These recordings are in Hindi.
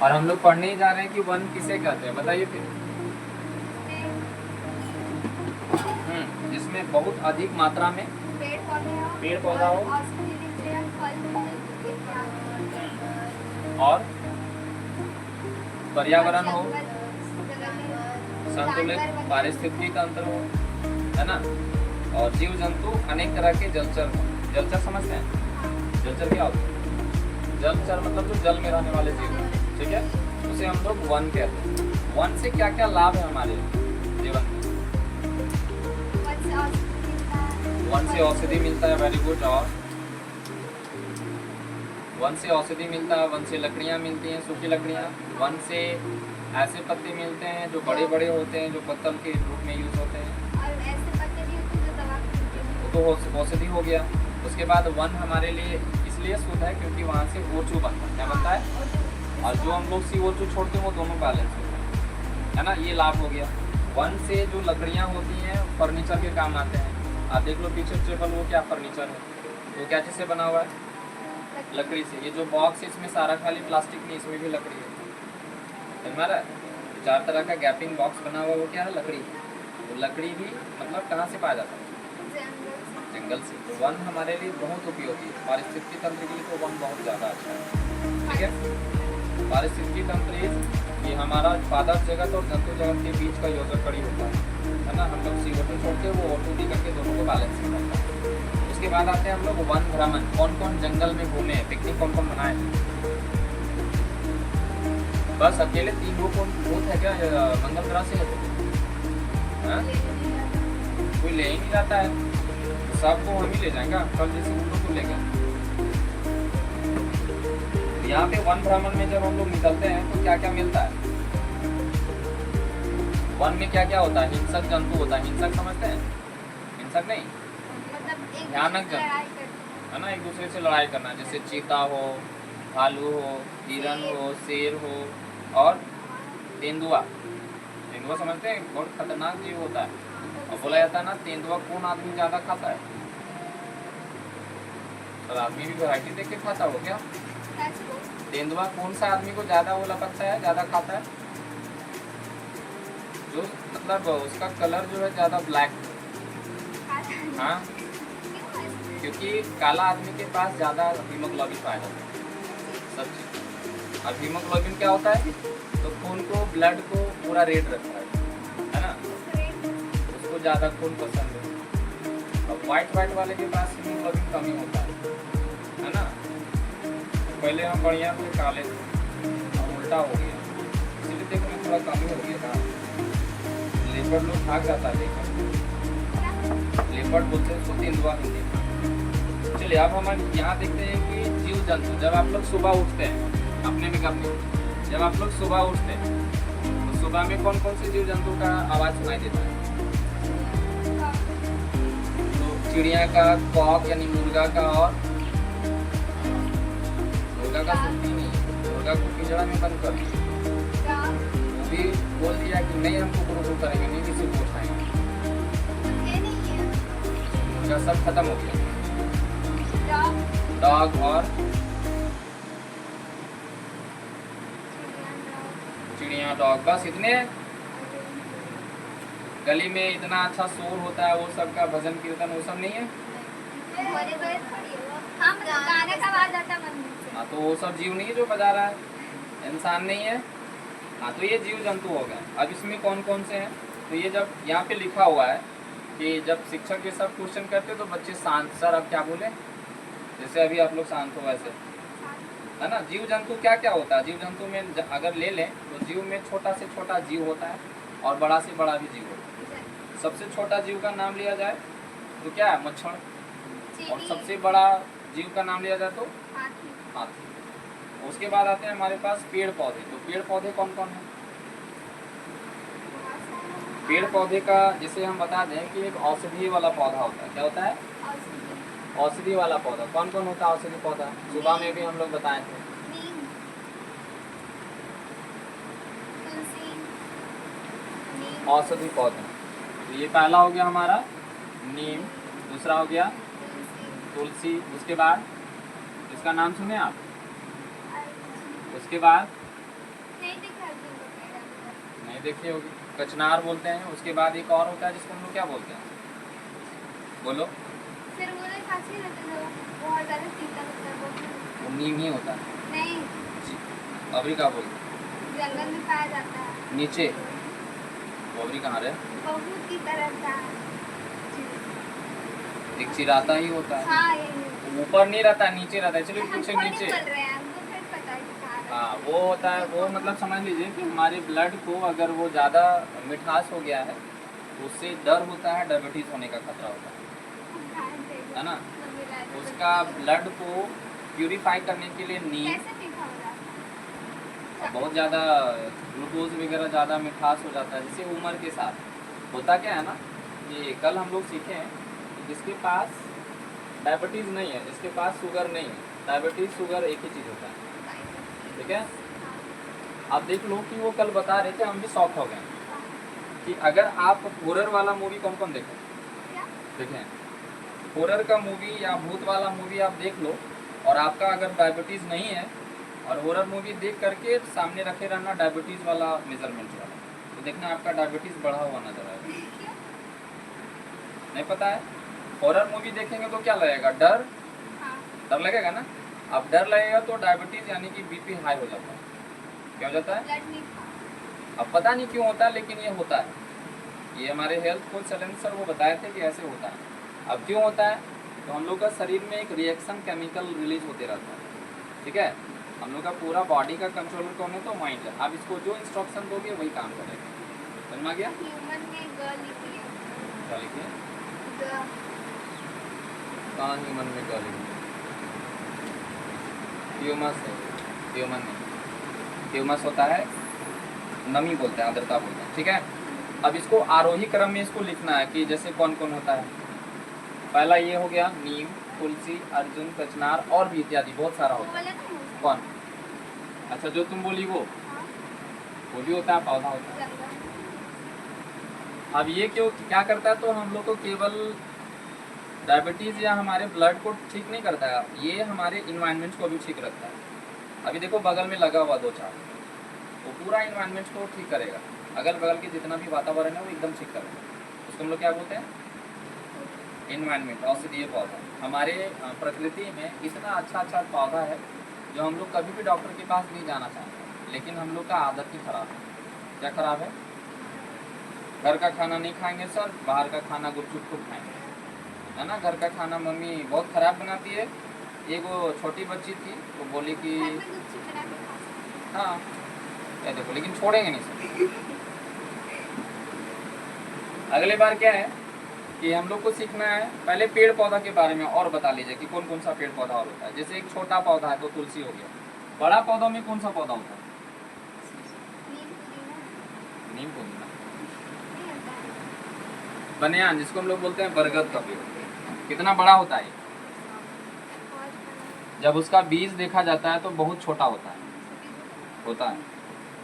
और हम लोग पढ़ने ही जा रहे हैं कि वन किसे कहते हैं, बताइए फिर। जिसमें बहुत अधिक मात्रा में पेड़ पौधा हो और पर्यावरण हो, संतुलित पारिस्थितिकी तंत्र हो, है ना, और जीव जंतु अनेक तरह के जलचर हो। जलचर समझते हैं? जलचर क्या होता है? जलचर मतलब जो जल में रहने वाले जीव, ठीक है, उसे हम लोग वन कहते हैं। वन से क्या क्या लाभ है हमारे जीवन में? वन से औषधि मिलता है, वेरी गुड। और वन से औषधि मिलता है, वन से लकड़ियाँ मिलती हैं, सूखी लकड़ियाँ। वन से ऐसे पत्ते मिलते हैं जो बड़े बड़े होते हैं, जो पत्तल के रूप में यूज होते हैं, तो औषधि हो गया। उसके बाद वन हमारे लिए इसलिए शुद्ध है क्योंकि वहाँ से O2 बनता है। क्या बनता है? और जो हम लोग CO2 छोड़ते हैं वो दोनों बैलेंस होते हैं, है ना, ये लाभ हो गया। वन से जो लकड़ियाँ होती हैं फर्नीचर के काम आते हैं। आप देख लो पीछे टेबल, वो क्या फर्नीचर है, वो क्या चीज़ से बना हुआ है? लकड़ी से। ये जो बॉक्स है इसमें सारा खाली प्लास्टिक नहीं, इसमें भी लकड़ी है। हमारा 4 तरह का गैपिंग बॉक्स बना हुआ, वो क्या है? लकड़ी। तो लकड़ी भी मतलब कहाँ से पाया जाता है? जंगल से। तो वन हमारे लिए बहुत उपयोगी है। पारिस्थितिकी तंत्र के लिए तो वन बहुत ज़्यादा अच्छा है, ठीक है। पारिस्थितिकी तंत्र ये हमारा पादप जगत और जंतु जगत के बीच का योजक कड़ी होता है ना। हम लोग CO2 छोड़ते हैं, वो O2 करके दोनों को बैलेंस करता है। उसके बाद आते हैं हम लोग वन भ्रमण। कौन कौन जंगल में घूमे, पिकनिक कौन कौन बनाए? बस अकेले 3 लोग कौन बहुत है क्या मंगल ग्रह से? है कोई ले ही नहीं जाता है, सबको हम ही ले जाएंगे। कल जैसे उन लोग को ले गए। यहाँ पे वन भ्रमण में जब हम लोग निकलते हैं तो क्या क्या मिलता है? वन में क्या क्या होता है? हिंसक जंतु होता है। हिंसक समझते हैं? हिंसक नहीं, भयानक जंतु, है ना, एक दूसरे से लड़ाई करना, जैसे चीता हो, भालू हो, हिरन हो, शेर हो और तेंदुआ। तेंदुआ समझते हैं? बहुत खतरनाक जीव होता है। और बोला जाता है ना, तेंदुआ कौन आदमी ज़्यादा खाता है? और आदमी भी वैरायटी देख के खाता हो क्या? तेंदुआ कौन सा आदमी को ज़्यादा वो लपकता है, ज़्यादा खाता है? जो मतलब उसका कलर जो है ज़्यादा ब्लैक। हाँ, क्योंकि काला आदमी के पास ज़्यादा हीमोग्लोबिन पाया जाता है सब चीज़। अब हीमोग्लोबिन क्या होता है? तो खून को, ब्लड को पूरा रेड रखता है ना, उसको ज़्यादा खून पसंद है। अब वाइट वाले के पास हीमोग्लोबिन कमी होता है ना। पहले हम बढ़िया थे, काले थे, अब उल्टा हो गया, इसलिए देखो थोड़ा कमी हो गया था। लेपर्ड लोग भाग जाता है, देखो लेपर्ड बोलते हैं उसको, तेंदुआ हिंदी। चलिए अब हम यहाँ देखते हैं कि जीव जंतु जब आप लोग सुबह उठते हैं, अपने में कब नहीं, जब आप लोग सुबह उठते हैं तो सुबह में कौन कौन से जीव जंतु का आवाज़ सुनाई देता है? तो चिड़िया का, कॉक यानी मुर्गा का, और मुर्गा का सुनती नहीं, मुर्गा को पिंजड़ा में बंद कर दिया, वो भी बोल दिया कि नहीं हम कुकुर करेंगे, नहीं किसी को उठाएंगे, मुर्गा सब खत्म हो गया। डॉग और चिड़िया, डॉग, बस इतने। गली में इतना अच्छा शोर होता है, वो सब का भजन कीर्तन वो सब नहीं है। हाँ, तो वो सब जीव नहीं है जो बजा रहा है, इंसान नहीं है। हाँ, तो ये जीव जंतु हो गए। अब इसमें कौन कौन से हैं? तो ये जब यहाँ पे लिखा हुआ है कि जब शिक्षक ये सब क्वेश्चन करते तो बच्चे शांत, सर अब क्या बोले, जैसे अभी आप लोग शांत हो वैसे, है ना। जीव जंतु क्या क्या होता है? जीव जंतु में अगर ले लें तो जीव में छोटा से छोटा जीव होता है और बड़ा से बड़ा भी जीव होता है। सबसे छोटा जीव का नाम लिया जाए तो क्या है? मच्छर। और सबसे बड़ा जीव का नाम लिया जाए तो हाथी। उसके बाद आते हैं हमारे पास पेड़ पौधे। तो पेड़ पौधे कौन कौन है? पेड़ पौधे का जैसे हम बता दें कि एक औषधीय वाला पौधा होता है। क्या होता है? औषधि वाला पौधा। कौन कौन होता है औषधि पौधा? सुबह में भी हम लोग बताए थे। औषधि पौधा, तो ये पहला हो गया हमारा नीम, दूसरा हो गया तुलसी, उसके बाद इसका नाम सुने आप, उसके बाद नहीं दिखा तुमको मेरा अंदर। नहीं देखी होगी, कचनार बोलते हैं। उसके बाद एक और होता है जिसको हम लोग क्या बोलते हैं, बोलो। फिर वो लोग खांसी रहते थे, बहुत ज़्यादा तीता लगता है वो। वो नीम ही होता है। नहीं, अबरी का बोलते हैं, जंगल में पाया जाता है। नीचे। अबरी कहाँ रहे, बहुत तीता रहता है। एक चिराता ही होता है। हाँ यही। ऊपर नहीं रहता, नीचे रहता है। चलिए हम कुछ थोड़ी नीचे। बोल रहे हैं, हमको फिर पता है कि कहाँ रहता है। हाँ वो होता है, वो मतलब समझ लीजिए कि हमारे ब्लड को अगर वो ज़्यादा मिठास हो गया है तो उससे डर होता है, डायबिटीज़ होने का खतरा होता है ना। उसका ब्लड को प्यूरिफाई करने के लिए नीम, कैसे मीठा हो रहा है? बहुत ज़्यादा ग्लूकोज वगैरह ज़्यादा मिठास हो जाता है, जैसे उम्र के साथ होता क्या है ना, कि कल हम लोग सीखे हैं कि जिसके पास डायबिटीज़ नहीं है, जिसके पास शुगर नहीं है, डायबिटीज़ शुगर एक ही चीज़ होता है, ठीक है। आप देख लो कि वो कल बता रहे थे, हम भी शॉक हो गए कि अगर आप हॉरर वाला मूवी कौन कौन देखें, देखें हॉरर का मूवी या भूत वाला मूवी आप देख लो, और आपका अगर डायबिटीज़ नहीं है और हॉरर मूवी देख करके सामने रखे रहना डायबिटीज़ वाला मेजरमेंट वाला, तो देखना आपका डायबिटीज़ बढ़ा हुआ नजर आएगा। नहीं पता है, हॉरर मूवी देखेंगे तो क्या लगेगा, डर, डर लगेगा ना। अब डर लगेगा तो डायबिटीज़ यानी कि बीपी हाई हो जाता है। क्या हो जाता है, अब पता नहीं क्यों होता है लेकिन ये होता है। ये हमारे हेल्थ कोच सैलेंस सर वो बताए थे कि ऐसे होता है। अब क्यों होता है, तो हम लोग का शरीर में एक रिएक्शन केमिकल रिलीज होते रहता है, ठीक है। हम लोग का पूरा बॉडी का कंट्रोलर कौन है, तो माइंड है। आप इसको जो इंस्ट्रक्शन दोगे वही काम करेगा, समझ में आ गया। ह्यूमन में ग लिखी है। क्या लिखिए, ग। कहाँ ह्यूमन में क्या लिखिए, ह्यूमस है, ह्यूमन में ह्यूमस होता है, नमी बोलते हैं, आर्द्रता बोलते हैं, ठीक है। अब इसको आरोही क्रम में इसको लिखना है कि जैसे कौन कौन होता है। पहला ये हो गया नीम, तुलसी, अर्जुन, कचनार और भी इत्यादि बहुत सारा होता है। कौन, अच्छा जो तुम बोली वो भी होता है, पौधा होता है। अब ये क्यों क्या करता है, तो हम लोग को केवल डायबिटीज़ या हमारे ब्लड को ठीक नहीं करता है, ये हमारे इन्वायरमेंट को भी ठीक रखता है। अभी देखो बगल में लगा हुआ 2-4, वो पूरा इन्वायरमेंट को ठीक करेगा, अगल बगल के जितना भी वातावरण है वो एकदम ठीक करेगा। उसको हम लोग क्या बोलते हैं, इन्वायरमेंट। औषधीय पौधा, हमारे प्रकृति में इतना अच्छा अच्छा पौधा है जो हम लोग कभी भी डॉक्टर के पास नहीं जाना चाहते, लेकिन हम लोग का आदत ही खराब है। क्या खराब है, घर का खाना नहीं खाएंगे सर, बाहर का खाना गुपचुप खूब खाएंगे, है ना। घर का खाना मम्मी बहुत ख़राब बनाती है। एक वो छोटी बच्ची थी वो बोली कि हाँ क्या देखो, लेकिन छोड़ेंगे नहीं सर। अगली बार क्या है कि हम लोग को सीखना है, पहले पेड़ पौधा के बारे में और बता लीजिए कि कौन कौन सा पेड़ पौधा और होता है। जैसे एक छोटा पौधा है तो तुलसी हो गया, बड़ा पौधा में कौन सा पौधा होता है, नीम पुदीना, बनियान जिसको हम लोग बोलते हैं, बरगद का पेड़ कितना बड़ा होता है। जब उसका बीज देखा जाता है तो बहुत छोटा होता है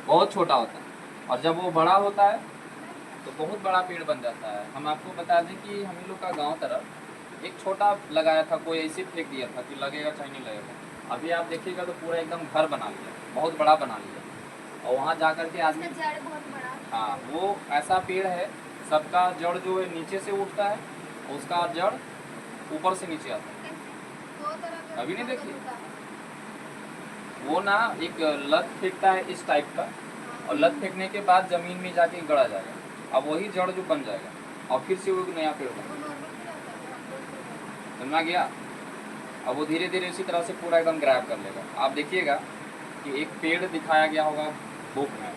बहुत छोटा होता है, और जब वो बड़ा होता है तो बहुत बड़ा पेड़ बन जाता है। हम आपको बता दें कि हम लोग का गांव तरफ एक छोटा लगाया था, कोई ऐसे फेंक दिया था कि लगेगा चाहे नहीं लगेगा। अभी आप देखिएगा तो पूरा एकदम घर बना लिया, बहुत बड़ा बना लिया, और वहाँ जा कर के आदमी, हाँ वो ऐसा पेड़ है, सबका जड़ जो है नीचे से उठता है, उसका जड़ ऊपर से नीचे आता है। अभी नहीं देखिए, वो ना एक लत फेंकता है इस टाइप का, और लत फेंकने के बाद जमीन में जाके गड़ा जाएगा, अब वही जड़ जो बन जाएगा और फिर से वो एक नया पेड़ बनेगा, समझ गया। अब वो धीरे धीरे इसी तरह से पूरा एकदम ग्रैब कर लेगा। आप देखिएगा कि एक पेड़ दिखाया गया होगा बुक में,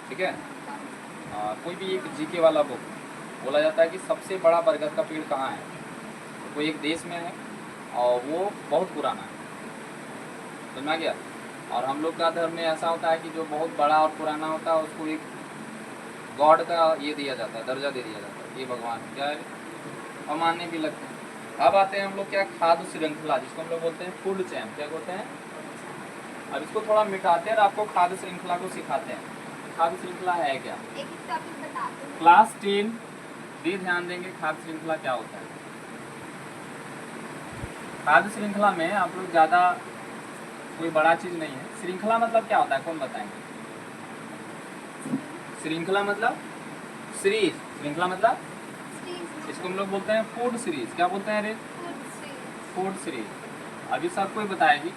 ठीक है, कोई भी एक जीके वाला बुक, बोला जाता है कि सबसे बड़ा बरगद का पेड़ कहाँ है, तो कोई एक देश में है और वो बहुत पुराना है, समझ गया। और हम लोग का धर्म में ऐसा होता है कि जो बहुत बड़ा और पुराना होता है उसको एक गॉड का ये दिया जाता है, दर्जा दे दिया जाता है, ये भगवान क्या है, और मानने भी लगते हैं। अब आते हैं हम लोग क्या, खाद्य श्रृंखला, जिसको हम लोग बोलते हैं फूड चैन, क्या बोलते हैं। अब इसको थोड़ा मिटाते हैं और आपको खाद्य श्रृंखला को सिखाते हैं। खाद्य श्रृंखला है क्या, क्लास 10 भी ध्यान देंगे खाद्य श्रृंखला क्या होता है। खाद्य श्रृंखला में आप लोग ज़्यादा कोई बड़ा चीज़ नहीं है। श्रृंखला मतलब क्या होता है, कौन बताएंगे, श्रृंखला मतलब सीरीज, श्रृंखला मतलब सीरीज इसको हम लोग बोलते हैं फूड सीरीज। क्या बोलते हैं रे? Food series food series. अभी सबको ही बताएगी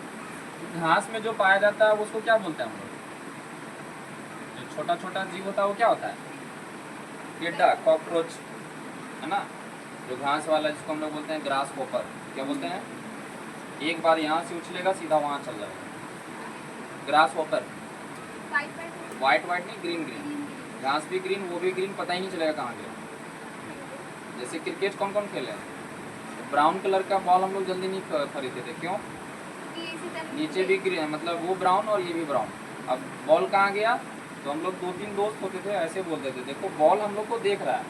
घास में जो पाया जाता है उसको क्या बोलते हैं हम लोग? जो छोटा छोटा जीव होता है वो क्या होता है? टिड्डा, कॉकरोच, है ना। जो घास वाला जिसको हम लोग बोलते हैं ग्रास होपर, क्या बोलते हैं? एक बार यहाँ से उछलेगा सीधा वहाँ चल जाएगा। Grass hopper, white white white white नहीं, ग्रीन ग्रीन। घास भी ग्रीन, वो भी ग्रीन, पता ही नहीं चलेगा कहाँ गया। जैसे क्रिकेट कौन कौन खेले हैं, तो ब्राउन कलर का बॉल हम लोग जल्दी नहीं खरीदते थे। क्यों? नीचे भी ग्रीन, मतलब वो ब्राउन और ये भी ब्राउन। अब बॉल कहाँ गया, तो हम लोग 2-3 दोस्त होते थे, ऐसे बोलते थे देखो बॉल हम लोग को देख रहा है,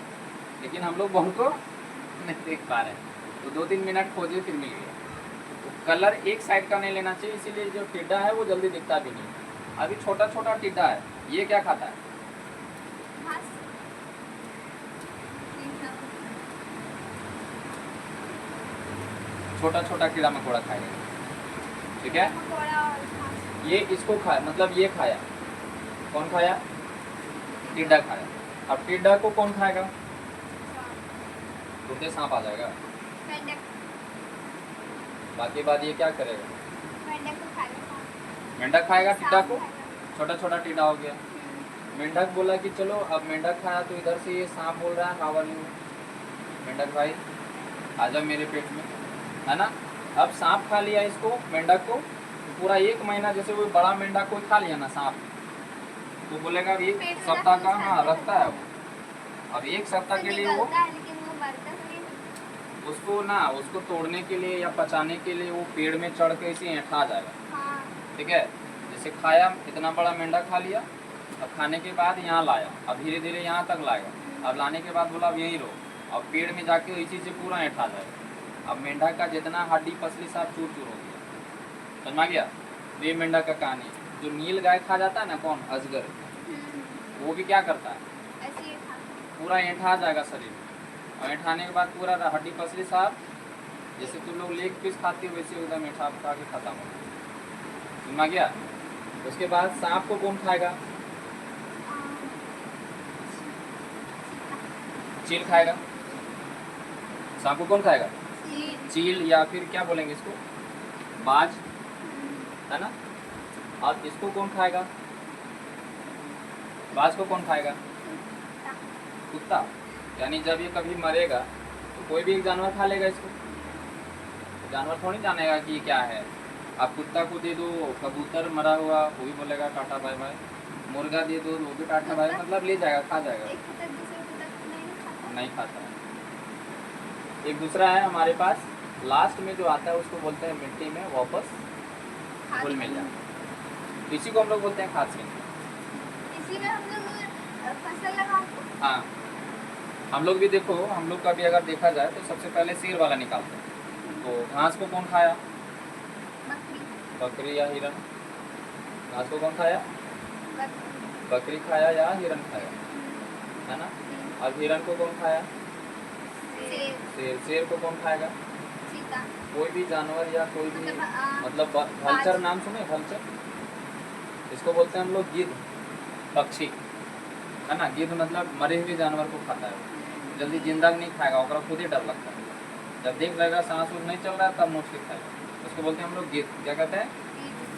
लेकिन हम लोग बॉल को नहीं देख पा रहे हैं। तो 2-3 मिनट खोजे फिर मिल गया। तो कलर एक साइड का नहीं लेना चाहिए, इसीलिए जो टिड्डा है वो जल्दी दिखता भी नहीं। अभी छोटा छोटा टिड्डा है, ये क्या खाता है? घास छोटा छोटा कीड़ा मकोड़ा खाएगा, ठीक है। मकोड़ा और घास ये इसको खाया, मतलब ये खाया, कौन खाया? टिड्डा खाया। अब टिड्डा को कौन खाएगा? टूटे सांप आ जाएगा। मेंढक बाकी बात ये क्या करेगा? मेंढक को खाएगा मेंढक खाएगा टिड्डा सांप को, खाएगा। छोटा छोटा टिड्डा हो गया। मेंढक बोला कि चलो, अब मेंढक खाया तो इधर से ये सांप बोल रहा है हाउ आर यू, मेंढक भाई आ जाओ मेरे पेट में, है ना। अब सांप खा लिया इसको, मेंढक को, तो पूरा 1 महीना, जैसे वो बड़ा मेंढक को खा लिया ना सांप, तो बोलेगा अब 1 पेट में सप्ताह का, रखने से हाँ अंदर रखता है वो। अब 1 सप्ताह के लिए वो निकलता है, लेकिन वो मरता नहीं है। उसको ना, उसको तोड़ने के लिए या पचाने के लिए वो पेड़ में चढ़ के इसे ऐंठा जाएगा, हाँ ठीक है। जैसे खाया, इतना बड़ा मेंढक खा लिया, अब खाने के बाद यहाँ लाया, अब धीरे धीरे यहाँ तक लाएगा। अब लाने के बाद बोला अब यहीं रहो, अब पेड़ में जाके इसी से पूरा ऐंठा जाएगा। अब मेंढक का जितना हड्डी पसली सब चूर चूर हो गया, समझ गया। तो ये मेंढक का कहानी है। जो नील गाय खा जाता है ना, कौन? अजगर, वो भी क्या करता है? ऐसे ही था। पूरा ऐंठा जाएगा शरीर में, और ऐंठाने के बाद पूरा हड्डी पसली साफ, जैसे तुम लोग लेग पीस खाते हो वैसे एकदम ऐंठा खा के खत्म हो गया, समझ गया। उसके बाद सांप को कौन खाएगा? चील खाएगा। सांप को कौन खाएगा? चील, या फिर क्या बोलेंगे इसको, बाज, है ना। अब इसको कौन खाएगा? बाज को कौन खाएगा? कुत्ता। यानी जब ये कभी मरेगा तो कोई भी एक जानवर खा लेगा इसको, जानवर थोड़ी जानेगा कि ये क्या है। आप कुत्ता को दे दो कबूतर मरा हुआ, वो भी बोलेगा टाटा बाय बाय। मुर्गा दे दो वो भी टाटा बाय, मतलब ले जाएगा, खा जाएगा, एक होता है, दूसरा होता है, नहीं खाता है। एक दूसरा है हमारे पास, लास्ट में जो आता है उसको बोलते हैं मिट्टी में वापस घुल मिल जाता, इसी को हम लोग बोलते हैं खाद श्रृंखला। इसी में हम लोग फसल लगाते हैं। हाँ, हम लोग भी देखो, हम लोग का भी अगर देखा जाए तो सबसे पहले सिर वाला निकालते हैं। तो घास को कौन खाया? बकरी बकरी या हिरन? घास को कौन खाया? बकरी बकरी खाया या हिरन खाया, है ना। अब हिरन को कौन खाया? शेर शेर। शेर को कौन खाएगा? चीता कोई भी जानवर या कोई भी, मतलब भल्चर, नाम सुने भल्चर? इसको बोलते हैं हम लोग गिद्ध, पक्षी, है ना। गिद्ध मतलब मरे हुए जानवर को खाता है, जल्दी जिंदा नहीं खाएगा, ओकरा खुद ही डर लगता है। जब देख लेगा सांस उस नहीं चल रहा है तब नोच के खाएगा, उसको बोलते हैं हम लोग गिद्ध। क्या कहते हैं?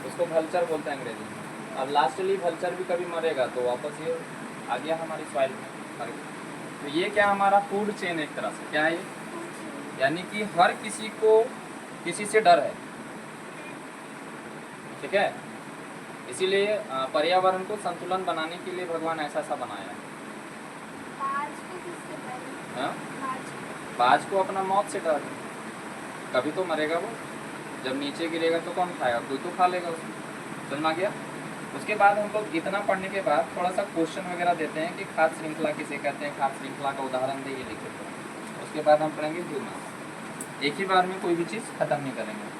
उसको भल्चर बोलते हैं अंग्रेजी में। अब लास्टली भल्चर भी कभी मरेगा तो वापस ये आ गया हमारी सॉइल में, मर गया। तो ये क्या हमारा फूड चेन एक तरह से, क्या है ये? यानी कि हर किसी को किसी से डर है, ठीक है। इसीलिए पर्यावरण को संतुलन बनाने के लिए भगवान ऐसा सा बनाया है। बाज को किससे डर? हाँ? बाज बाज को अपना मौत से डर है, कभी तो मरेगा वो, जब नीचे गिरेगा तो कौन खाएगा? कोई तो खा लेगा उसको, समझ में गया। उसके बाद हम लोग इतना पढ़ने के बाद थोड़ा सा क्वेश्चन वगैरह देते हैं कि खाद्य श्रृंखला किसे कहते हैं, खाद्य श्रृंखला का उदाहरण दे, ये लिखे। उसके बाद हम पढ़ेंगे ह्यूमन। एक ही बार में कोई भी चीज़ खत्म नहीं करेंगे।